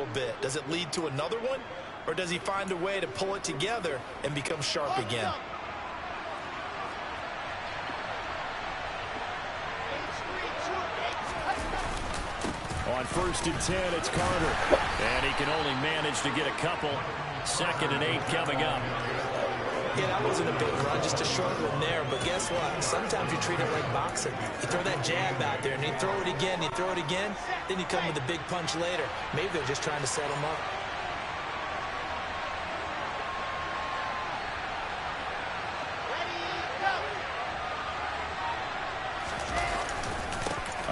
little bit. Does it lead to another one? Or does he find a way to pull it together and become sharp again? On 1st and 10, it's Carter. And he can only manage to get a couple. 2nd and 8 coming up. Yeah, that wasn't a big run, just a short one there. But guess what? Sometimes you treat it like boxing. You throw that jab out there, and you throw it again, you throw it again, then you come with a big punch later. Maybe they're just trying to set him up.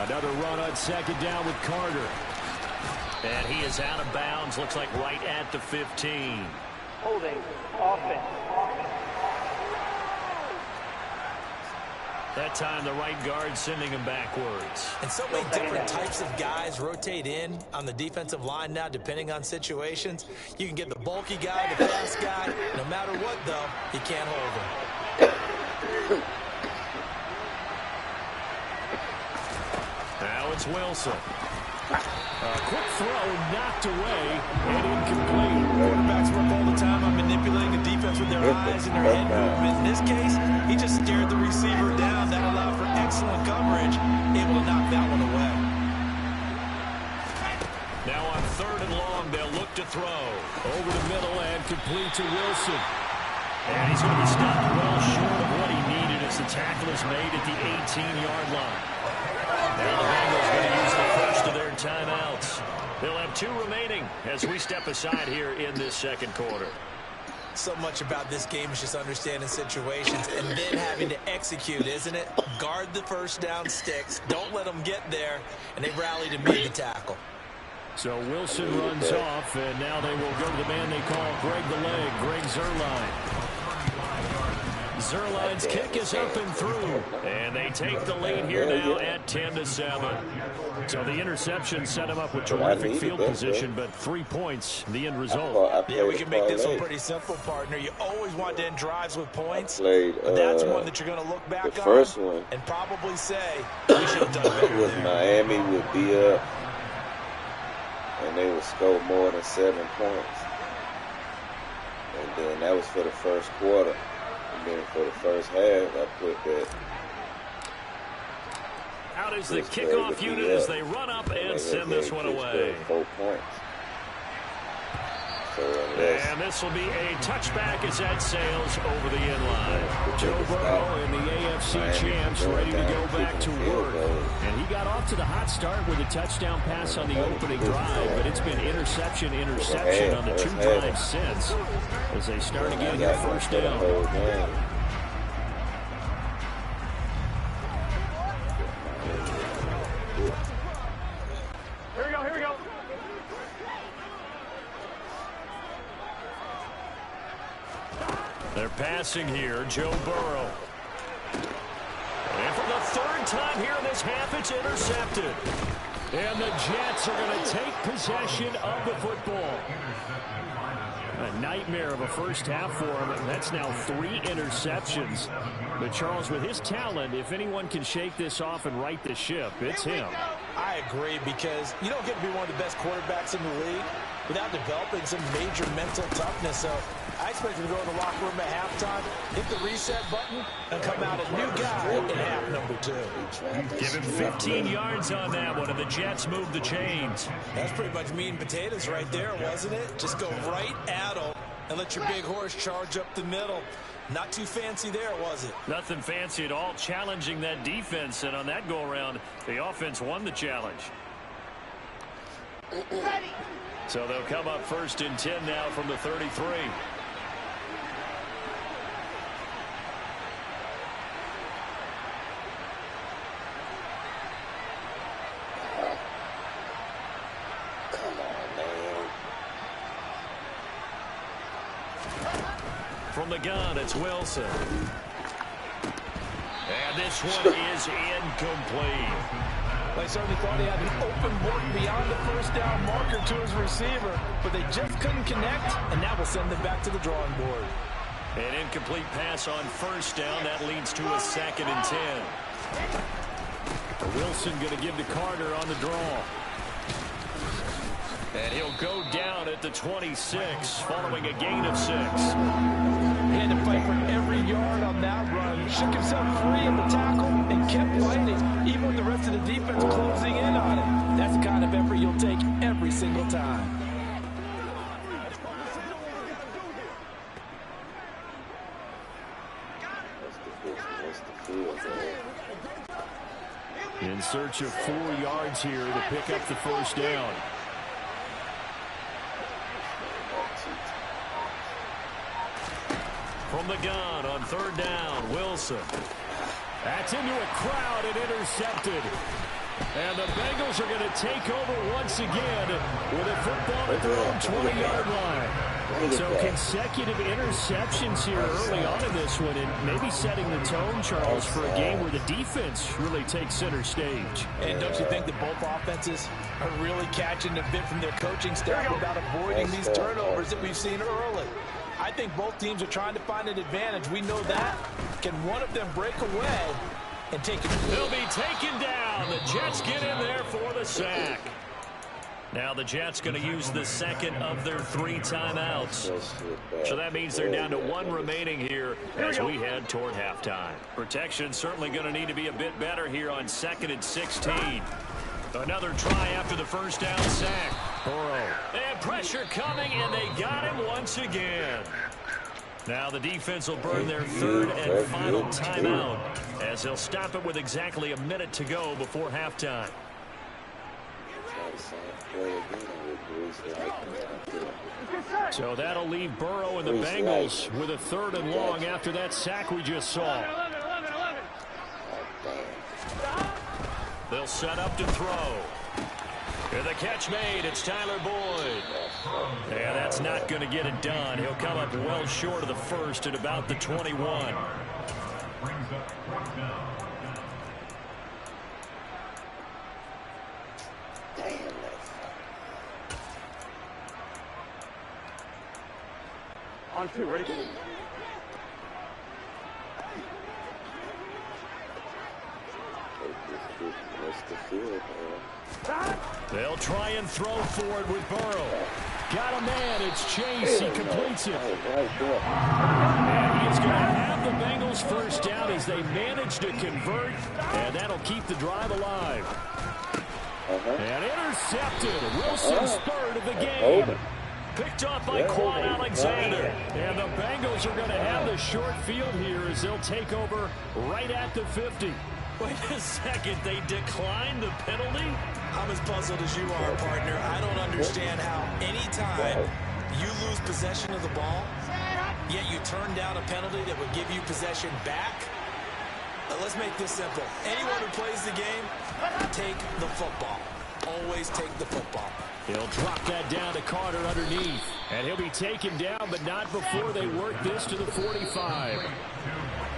Another run on 2nd down with Carter. And he is out of bounds, looks like right at the 15. Holding, offense. That time the right guard sending him backwards. And so many different types of guys rotate in on the defensive line now, depending on situations. You can get the bulky guy, the fast guy. No matter what, though, you can't hold him. Now it's Wilson. A quick throw knocked away and incomplete. Quarterbacks work all the time on manipulating the defense with their eyes and their head movement. In this case, he just stared the receiver down. That allowed for excellent coverage, able to knock that one away. Now on 3rd and long, they'll look to throw. Over the middle and complete to Wilson. And he's going to be stopped well short of what he needed as the tackle is made at the 18-yard line. Now the Bengals going to use the first of their timeouts. They'll have 2 remaining as we step aside here in this 2nd quarter. So much about this game is just understanding situations and then having to execute, isn't it? Guard the first down sticks. Don't let them get there. And they rallied and made the tackle. So Wilson runs off, and now they will go to the man they call Greg the Leg, Greg Zuerlein. Zuerlein's kick is up and through, and they take the lead here now at 10-7. So the interception set him up with terrific field position, but 3 points, the end result. Yeah, we can make this one pretty simple, partner. You always want to end drives with points, but that's one that you're going to look back on first one and probably say, we should have done better was there. Miami would be up, and they would score more than 7 points. And then that was for the first quarter. And then for the first half, I put that. Out is the kickoff unit as they run up and send this one away. 4 points. So and this will be a touchback as that sails over the end line. Joe Burrow and the AFC champs ready to go back to work. And he got off to the hot start with a touchdown pass on the opening drive, but it's been interception on the 2 drives since as they start again here 1st down. Here we go. They're passing here, Joe Burrow. And for the 3rd time here in this half, it's intercepted. And the Jets are going to take possession of the football. A nightmare of a first half for him. That's now 3 interceptions. But Charles, with his talent, if anyone can shake this off and right the ship, it's him. I agree, because you don't get to be one of the best quarterbacks in the league without developing some major mental toughness. So I expect him to go in the locker room at halftime, hit the reset button, and come out a new guy in half number 2. Give him 15 yards on that one, and the Jets move the chains. That's pretty much meat and potatoes right there, wasn't it? Just go right at him and let your big horse charge up the middle. Not too fancy there, was it? Nothing fancy at all, challenging that defense, and on that go-around, the offense won the challenge. So they'll come up 1st and 10 now from the 33. From the gun, it's Wilson. And this one is incomplete. They certainly thought he had an open look beyond the first down marker to his receiver, but they just couldn't connect, and that will send them back to the drawing board. An incomplete pass on 1st down. That leads to a 2nd and 10. Wilson going to give to Carter on the draw. And he'll go at the 26 following a gain of 6. He had to fight for every yard on that run. Shook himself free of the tackle and kept fighting, even with the rest of the defense closing in on him. That's the kind of effort you'll take every single time. In search of 4 yards here to pick up the first down. From the gun on 3rd down, Wilson. That's into a crowd and intercepted. And the Bengals are going to take over once again with a football at their own 20-yard line. So consecutive interceptions here early on in this one, and maybe setting the tone, Charles, for a game where the defense really takes center stage. And don't you think that both offenses are really catching a bit from their coaching staff about avoiding these turnovers that we've seen early? I think both teams are trying to find an advantage. We know that. Can one of them break away and take it? They'll be taken down. The Jets get in there for the sack. Now the Jets going to use the second of their 3 timeouts. So that means they're down to 1 remaining here as we head toward halftime. Protection certainly going to need to be a bit better here on 2nd and 16. Another try after the first down sack. Burrow. And pressure coming, and they got him once again. Now the defense will burn their 3rd and final timeout as they'll stop it with exactly a minute to go before halftime. So that'll leave Burrow and the Bengals with a 3rd and long after that sack we just saw. They'll set up to throw. And the catch made. It's Tyler Boyd. Yeah, that's not going to get it done. He'll come up well short of the first at about the 21. On 2, ready? They'll try and throw for it with Burrow. Got a man. It's Chase. He completes it. And he's going to have the Bengals first down as they manage to convert. And that'll keep the drive alive. And intercepted. Wilson's 3rd of the game. Picked off by Quan Alexander. And the Bengals are going to have the short field here as they'll take over right at the 50. Wait a second. They declined the penalty? I'm as puzzled as you are, partner. I don't understand how any time you lose possession of the ball, yet you turn down a penalty that would give you possession back. Let's make this simple. Anyone who plays the game, take the football. Always take the football. He'll drop that down to Carter underneath. And he'll be taken down, but not before they work this to the 45.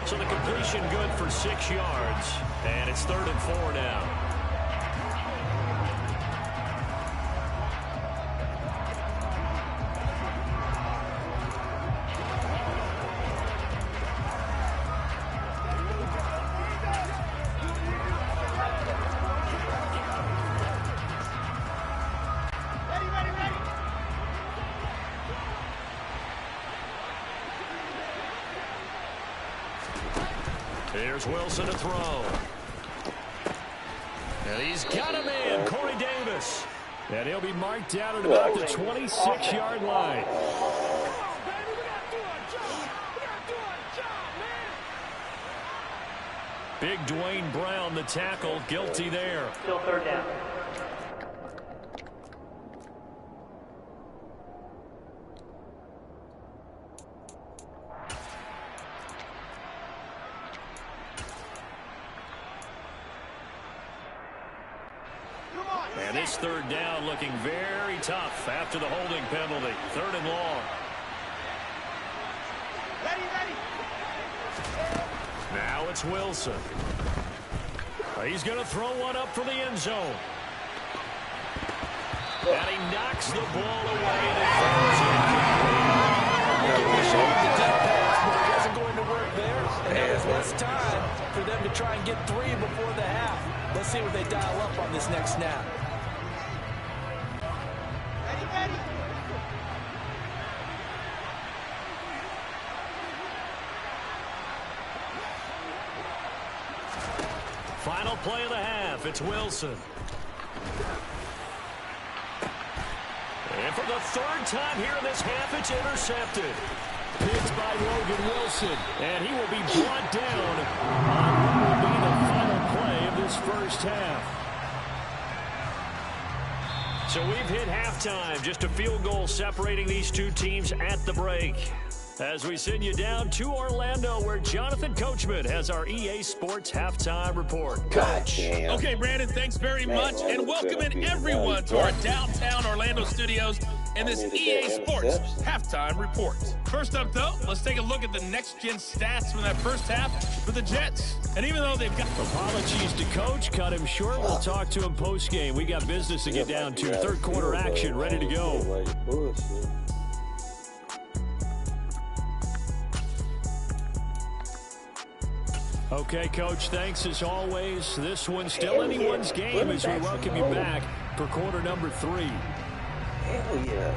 So the completion good for 6 yards. And it's 3rd and 4 now. Here's Wilson to throw. And he's got him in, Corey Davis. And he'll be marked down at about the 26-yard line. Big Dwayne Brown, the tackle, guilty there. Still 3rd down. And this 3rd down looking very tough after the holding penalty. 3rd and long. Ready. Now it's Wilson. He's going to throw one up for the end zone. And he knocks the ball away and it falls It wasn't going to work there, and there was less time for them to try and get 3 before the half. Let's see what they dial up on this next snap. final play of the half. It's Wilson. And for the third time here in this half, it's intercepted. Picked by Logan Wilson. And he will be brought down on what will be the final play of this first half. So we've hit halftime. Just a field goal separating these two teams at the break. As we send you down to Orlando, where Jonathan Coachman has our EA Sports halftime report. Coach. Okay, Brandon, thanks very much, and welcoming everyone to our downtown Orlando studios and this EA Sports halftime report. First up, though, let's take a look at the next-gen stats from that first half for the Jets. And even though they've got... Apologies to Coach. Cut him short. We'll talk to him post-game. We got business to get down to. Third quarter action ready to go. Okay, Coach, thanks as always. This one's still anyone's game as we welcome you back for quarter number 3. Hell yeah.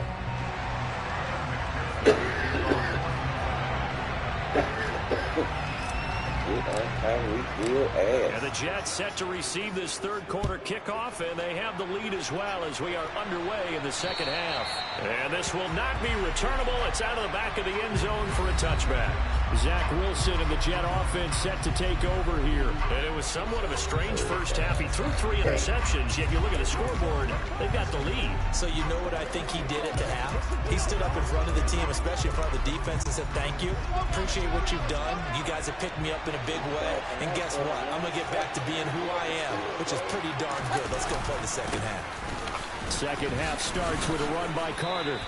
And the Jets set to receive this third quarter kickoff, and they have the lead as well as we are underway in the second half. And this will not be returnable. It's out of the back of the end zone for a touchback. Zach Wilson and the Jet offense set to take over here. And it was somewhat of a strange first half. He threw 3 interceptions, yet you look at the scoreboard, they've got the lead. So you know what I think he did at the half? He stood up in front of the team, especially in front of the defense, and said, thank you. Appreciate what you've done. You guys have picked me up in a big way. And guess what? I'm going to get back to being who I am, which is pretty darn good. Let's go play the second half. Second half starts with a run by Carter.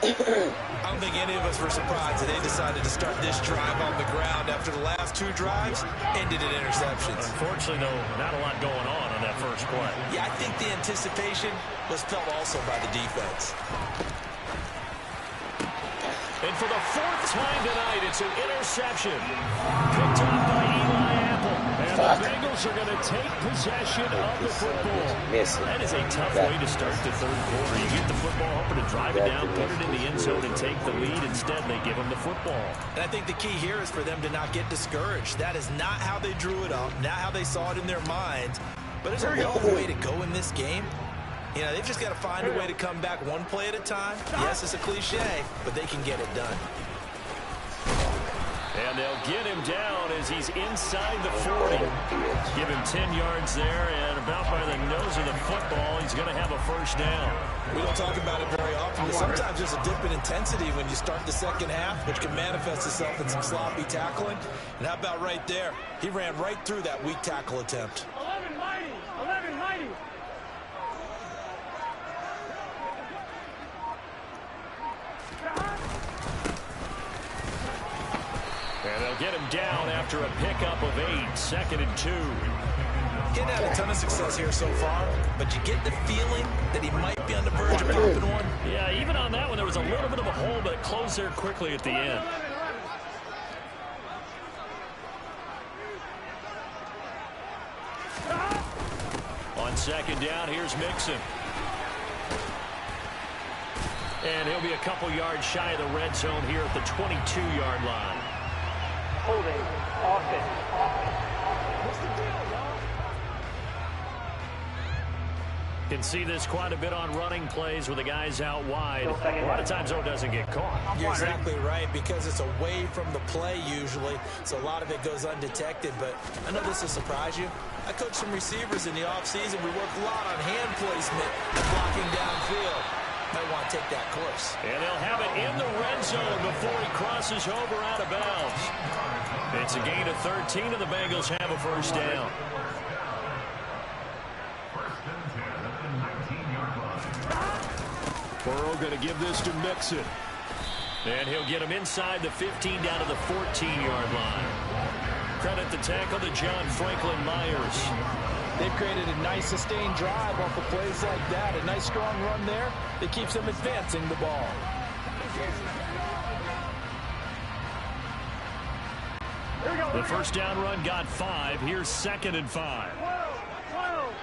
I don't think any of us were surprised that they decided to start this drive on the ground after the last 2 drives ended in interceptions. Unfortunately, though, not a lot going on that first play. Yeah, I think the anticipation was felt also by the defense. And for the 4th time tonight, it's an interception. Picked up by Eli Apple. And the Bengals are going to take possession of the football. That is a tough way to start the third quarter. You get the football, hoping to drive it down, put it in the end zone, and take the lead. Instead, they give them the football. And I think the key here is for them to not get discouraged. That is not how they drew it up, not how they saw it in their minds. But there's a long way to go in this game. You know, they've just got to find a way to come back one play at a time. Yes, it's a cliche, but they can get it done. And they'll get him down as he's inside the 40. Give him 10 yards there, and about by the nose of the football, he's going to have a first down. We don't talk about it very often, but sometimes there's a dip in intensity when you start the second half, which can manifest itself in some sloppy tackling. And how about right there? He ran right through that weak tackle attempt. 11 mighty. 11 mighty. And they'll get him down after a pickup of 8, 2nd and 2. Getting had a ton of success here so far, but you get the feeling that he might be on the verge of popping one. Yeah, even on that one, there was a little bit of a hole, but it closed there quickly at the end. On second down, here's Mixon. And he'll be a couple yards shy of the red zone here at the 22-yard line. Holding. Offense. What's the deal, y'all? Can see this quite a bit on running plays with the guys out wide. A lot of times, though, it doesn't get caught. You're exactly right, because it's away from the play usually, so a lot of it goes undetected. But I know this will surprise you. I coached some receivers in the offseason. We work a lot on hand placement and blocking downfield. Might want to take that course. And they'll have it in the red zone before he crosses over out of bounds. It's a gain of 13, and the Bengals have a first down. Burrow going to give this to Mixon. And he'll get him inside the 15 down to the 14-yard line. Credit the tackle to John Franklin Myers. They've created a nice sustained drive off of plays like that. A nice strong run there that keeps them advancing the ball. The first down run got 5. Here's 2nd and 5. 12.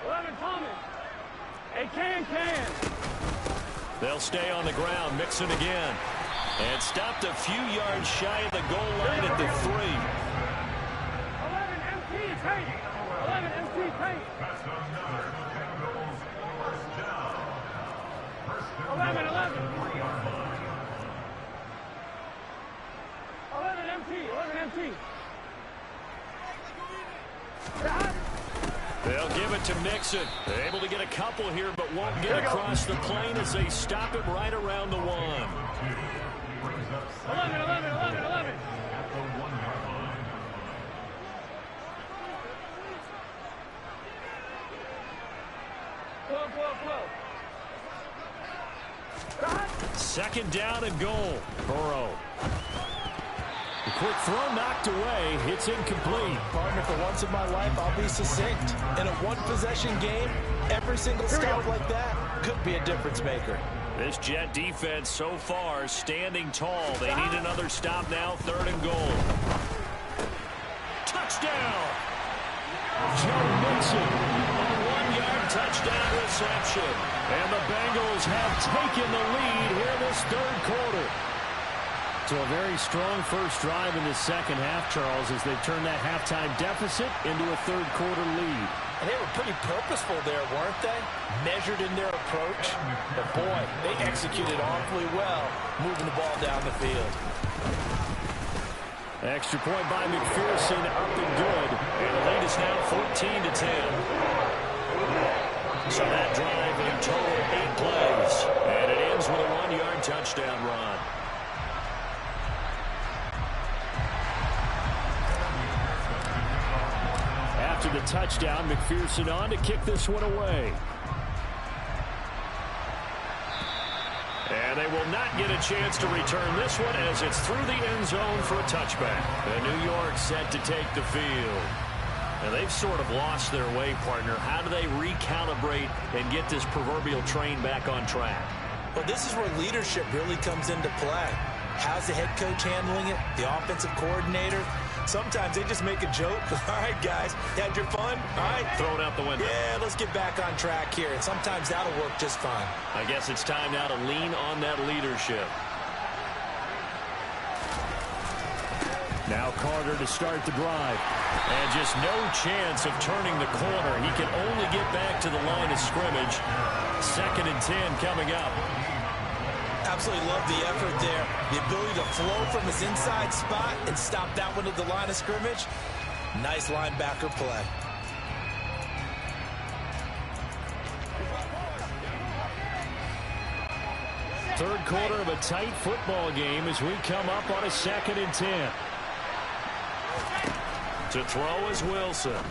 11 coming. Hey, can. They'll stay on the ground. Mixon again. And stopped a few yards shy of the goal line at the 3. Empty. They'll give it to Mixon. They're able to get a couple here, but won't get across the plane as they stop him right around the 1. 11. Second down and goal. Burrow. The quick throw knocked away. It's incomplete. Partner, for once in my life, I'll be succinct. In a one-possession game, every single stop like that could be a difference maker. This Jet defense so far standing tall. They need another stop now. 3rd and goal. Touchdown! Joe Mixon, a 1-yard touchdown reception. And the Bengals have taken the lead here in this 3rd quarter. So a very strong first drive in the second half, Charles, as they turn that halftime deficit into a 3rd quarter lead. And they were pretty purposeful there, weren't they? Measured in their approach. But boy, they executed awfully well, moving the ball down the field. Extra point by McPherson, up and good. And the lead is now 14-10. So that drive in total 8 plays. And it ends with a 1-yard touchdown run. After the touchdown, McPherson on to kick this one away. And they will not get a chance to return this one as it's through the end zone for a touchback. And New York set to take the field. And they've sort of lost their way, partner. How do they recalibrate and get this proverbial train back on track? Well, this is where leadership really comes into play. How's the head coach handling it? The offensive coordinator? Sometimes they just make a joke. All right, guys, had your fun? All right. Throw it out the window. Yeah, let's get back on track here. And sometimes that'll work just fine. I guess it's time now to lean on that leadership. Now Carter to start the drive. And just no chance of turning the corner. He can only get back to the line of scrimmage. 2nd and 10 coming up. Absolutely love the effort there. The ability to flow from his inside spot and stop that one at the line of scrimmage. Nice linebacker play. Third quarter of a tight football game as we come up on a 2nd and 10. To throw is Wilson.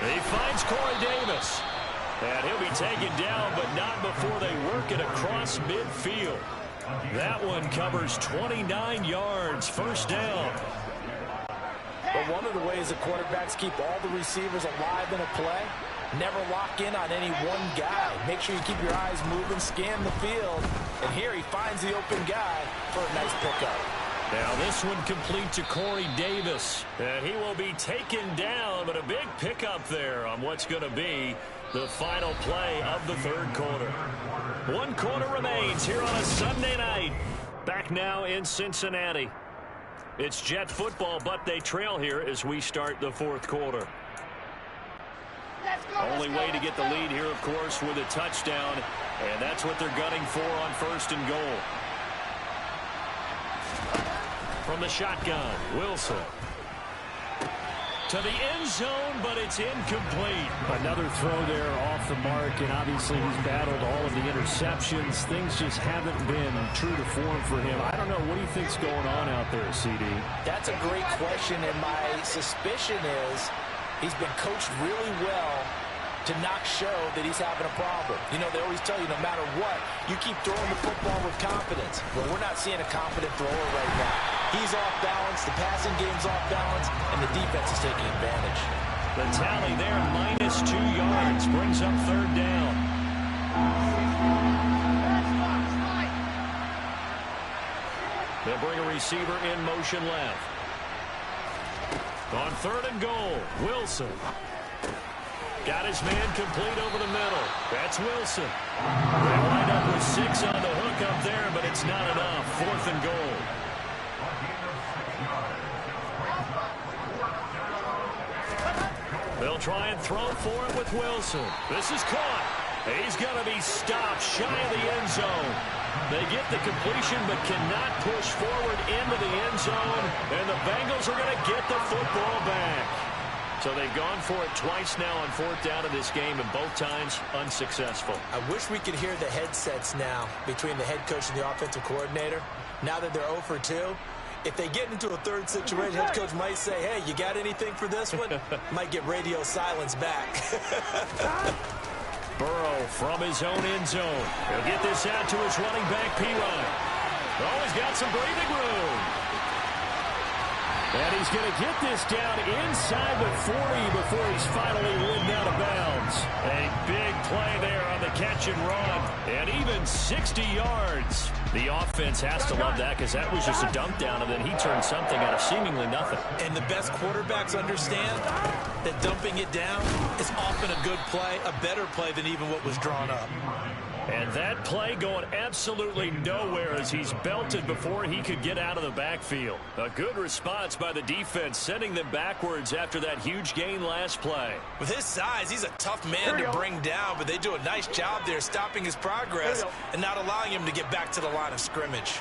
He finds Corey Davis. And he'll be taken down, but not before they work it across midfield. That one covers 29 yards. First down. But one of the ways the quarterbacks keep all the receivers alive in a play, never lock in on any one guy. Make sure you keep your eyes moving, scan the field. And here he finds the open guy for a nice pickup. Now this one complete to Corey Davis. And he will be taken down, but a big pickup there on what's going to be the final play of the 3rd quarter. 1 quarter remains here on a Sunday night. Back now in Cincinnati. It's Jet football, but they trail here as we start the 4th quarter. Only way to get the lead here, of course, with a touchdown. And that's what they're gunning for on 1st and goal. From the shotgun, Wilson. To the end zone, but it's incomplete. Another throw there off the mark, and obviously he's battled all of the interceptions. Things just haven't been true to form for him. I don't know. What do you think's going on out there, CD? That's a great question, and my suspicion is he's been coached really well to not show that he's having a problem. You know, they always tell you no matter what, you keep throwing the football with confidence. Well, we're not seeing a confident thrower right now. He's off balance, the passing game's off balance, and the defense is taking advantage. The tally there, -2 yards, brings up 3rd down. They'll bring a receiver in motion left. On 3rd and goal, Wilson. Got his man complete over the middle. That's Wilson. They wind up with 6 on the hook up there, but it's not enough. 4th and goal. They'll They'll try and throw for it with Wilson. This is caught. He's going to be stopped shy of the end zone. They get the completion but cannot push forward into the end zone. And the Bengals are going to get the football back. So they've gone for it twice now on fourth down in this game, and both times unsuccessful. I wish we could hear the headsets now between the head coach and the offensive coordinator. Now that they're 0 for 2, if they get into a third situation, head coach might say, hey, you got anything for this one? Might get radio silence back. Burrow from his own end zone. He'll get this out to his running back, P-Line. Oh, he's got some breathing room. And he's going to get this down inside the 40 before he's finally ridden out of bounds. A big play there on the catch and run. And even 60 yards. The offense has to love that because that was just a dump down, and then he turned something out of seemingly nothing. And the best quarterbacks understand that dumping it down is often a good play, a better play than even what was drawn up. And that play going absolutely nowhere as he's belted before he could get out of the backfield. A good response by the defense, sending them backwards after that huge gain last play. With his size, he's a tough man to bring down, but they do a nice job there stopping his progress and not allowing him to get back to the line of scrimmage.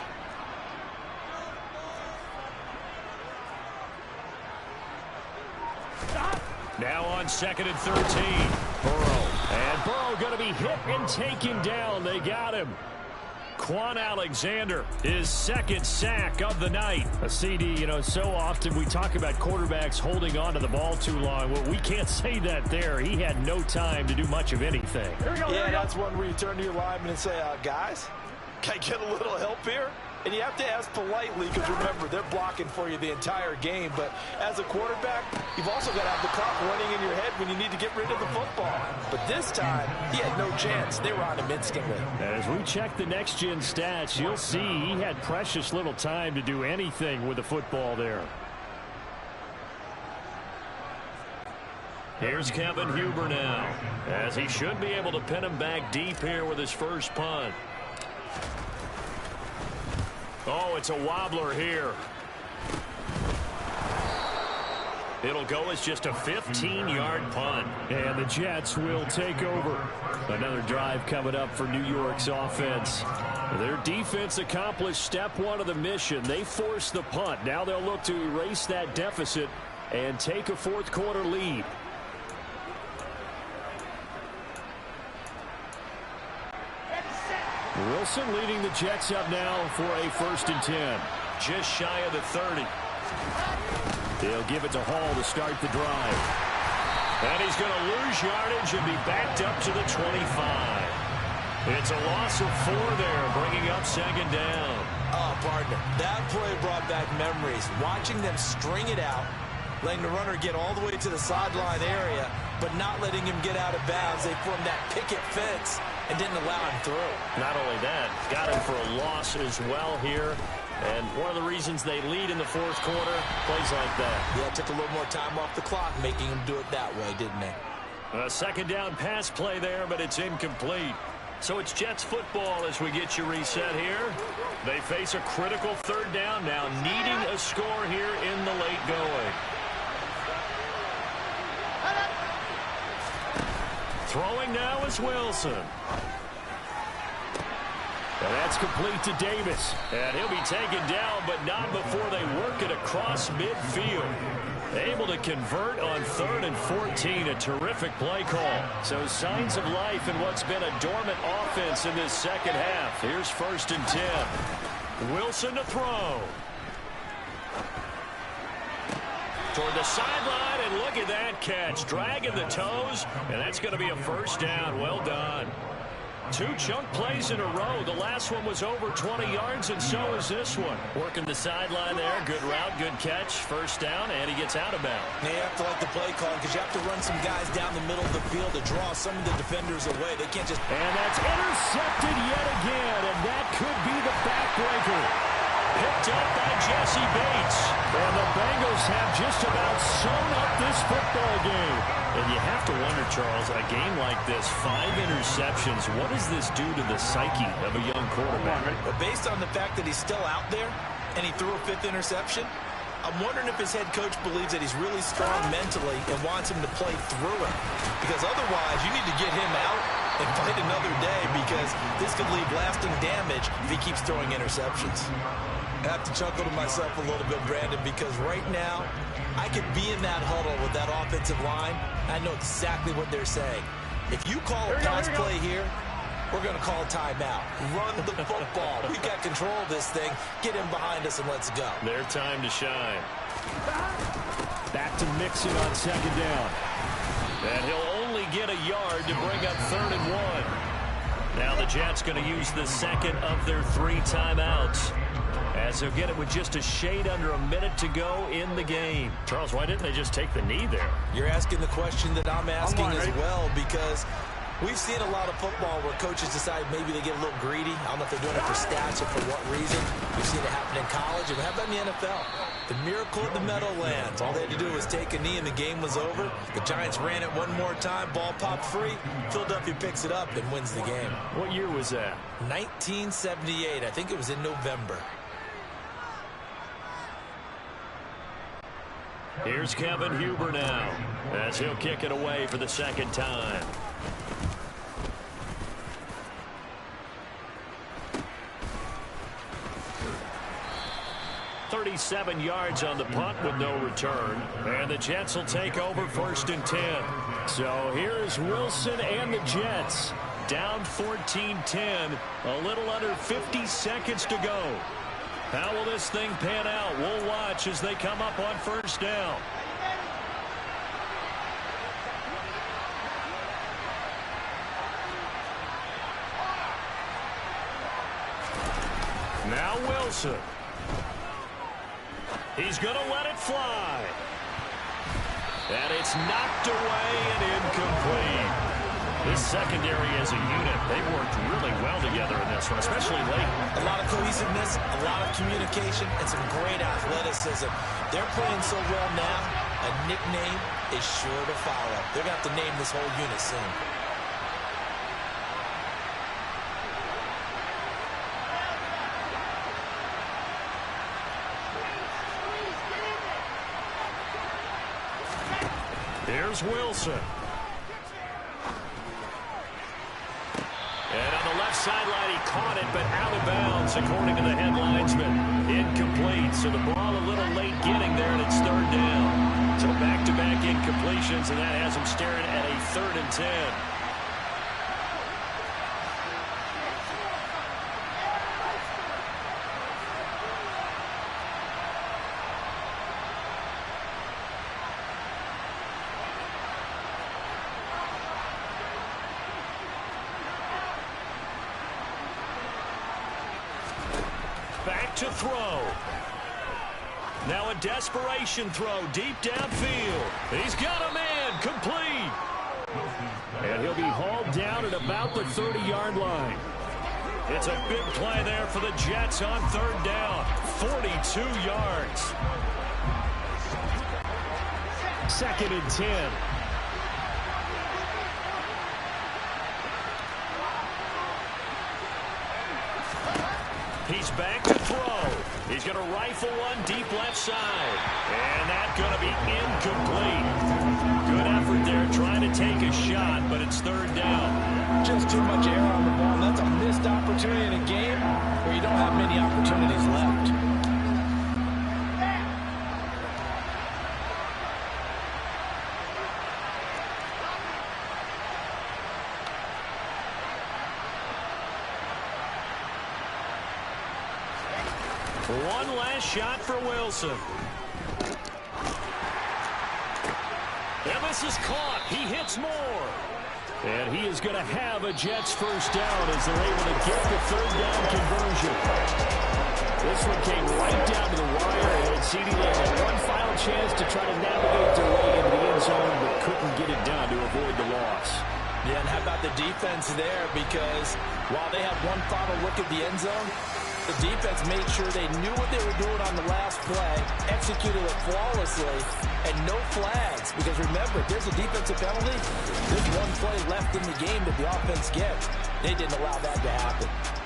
Now on 2nd and 13. Burrow. And Burrow going to be hit and taken down. They got him. Quan Alexander, his second sack of the night. A CD, you know, so often we talk about quarterbacks holding on to the ball too long. Well, we can't say that there. He had no time to do much of anything. Yeah, that's one where you turn to your lineman and say, guys, can I get a little help here? And you have to ask politely because, remember, they're blocking for you the entire game. But as a quarterback, you've also got to have the clock running in your head when you need to get rid of the football. But this time, he had no chance. They were on him instantly. As we check the next-gen stats, you'll see he had precious little time to do anything with the football there. Here's Kevin Huber now, as he should be able to pin him back deep here with his first punt. Oh, it's a wobbler here. It'll go as just a 15-yard punt. And the Jets will take over. Another drive coming up for New York's offense. Their defense accomplished step one of the mission. They forced the punt. Now they'll look to erase that deficit and take a fourth-quarter lead. Wilson leading the Jets up now for a 1st and 10. Just shy of the 30. They'll give it to Hall to start the drive. And he's going to lose yardage and be backed up to the 25. It's a loss of 4 there, bringing up 2nd down. Oh, partner, that play brought back memories. Watching them string it out, letting the runner get all the way to the sideline area, but not letting him get out of bounds. They formed that picket fence and didn't allow him through. Not only that, got him for a loss as well here. And one of the reasons they lead in the fourth quarter, plays like that. Yeah, it took a little more time off the clock, making him do it that way, didn't they? A 2nd down pass play there, but it's incomplete. So it's Jets football as we get you reset here. They face a critical 3rd down now, needing a score here in the late going. Throwing now is Wilson. And that's complete to Davis. And he'll be taken down, but not before they work it across midfield. Able to convert on 3rd and 14. A terrific play call. So signs of life in what's been a dormant offense in this second half. Here's 1st and 10. Wilson to throw. Toward the sideline, and look at that catch. Dragging the toes, and that's going to be a 1st down. Well done. 2 chunk plays in a row. The last one was over 20 yards, and so is this one. Working the sideline there. Good route, good catch. 1st down, and he gets out of bounds. Now you have to like the play call because you have to run some guys down the middle of the field to draw some of the defenders away. They can't just... And that's intercepted yet again, and that could be the backbreaker. Picked up by Jesse Bates. And the Bengals have just about sewn up this football game. And you have to wonder, Charles, a game like this, 5 interceptions, what does this do to the psyche of a young quarterback? But based on the fact that he's still out there and he threw a 5th interception, I'm wondering if his head coach believes that he's really strong mentally and wants him to play through it. Because otherwise, you need to get him out and fight another day, because this could leave lasting damage if he keeps throwing interceptions. I have to chuckle to myself a little bit, Brandon, because right now, I could be in that huddle with that offensive line. I know exactly what they're saying. If you call a pass play here, we're going to call timeout. Run the football. We've got control of this thing. Get him behind us and let's go. Their time to shine. Back to Mixon on second down. And he'll only get a yard to bring up 3rd and 1. Now the Jets going to use the second of their 3 timeouts, as they'll get it with just a shade under a minute to go in the game. Charles, why didn't they just take the knee there? You're asking the question that I'm asking as well, because we've seen a lot of football where coaches decide maybe they get a little greedy. I don't know if they're doing it for stats or for what reason. We've seen it happen in college, and how about in the NFL? The miracle of the Meadowlands. All they had to do was take a knee, and the game was over. The Giants ran it one more time. Ball popped free. Philadelphia picks it up and wins the game. What year was that? 1978. I think it was in November. Here's Kevin Huber now, as he'll kick it away for the second time. .37 yards on the punt with no return. And the Jets will take over 1st and 10. So here's Wilson and the Jets. Down 14-10. A little under 50 seconds to go. How will this thing pan out? We'll watch as they come up on 1st down. Now Wilson. He's going to let it fly. And it's knocked away and incomplete. This secondary as a unit, they've worked really well together in this one, especially late. A lot of cohesiveness, a lot of communication, and some great athleticism. They're playing so well now, a nickname is sure to follow. They're going to have to name this whole unit soon. Here's Wilson. And on the left sideline, he caught it, but out of bounds, according to the head linesman. Incomplete, so the ball a little late getting there, and it's 3rd down. So back-to-back incompletions, and that has him staring at a 3rd and 10. Back to throw. Now a desperation throw deep downfield. He's got a man, complete. And he'll be hauled down at about the 30-yard line. It's a big play there for the Jets on 3rd down. 42 yards. 2nd and 10. He's back to throw. He's going to rifle one deep left side. And that's going to be incomplete. Good effort there trying to take a shot, but it's 3rd down. Just too much air on the ball. That's a missed opportunity in a game where you don't have many opportunities left. One last shot for Wilson. And this is caught. He hits more. And he is going to have a Jets 1st down as they're able to get the 3rd down conversion. This one came right down to the wire, and CeeDee Lamb had one final chance to try to navigate their way into the end zone, but couldn't get it done to avoid the loss. Yeah, and how about the defense there? Because while they had one final look at the end zone, the defense made sure they knew what they were doing on the last play, executed it flawlessly, and no flags. Because remember, if there's a defensive penalty, there's one play left in the game that the offense gets. They didn't allow that to happen.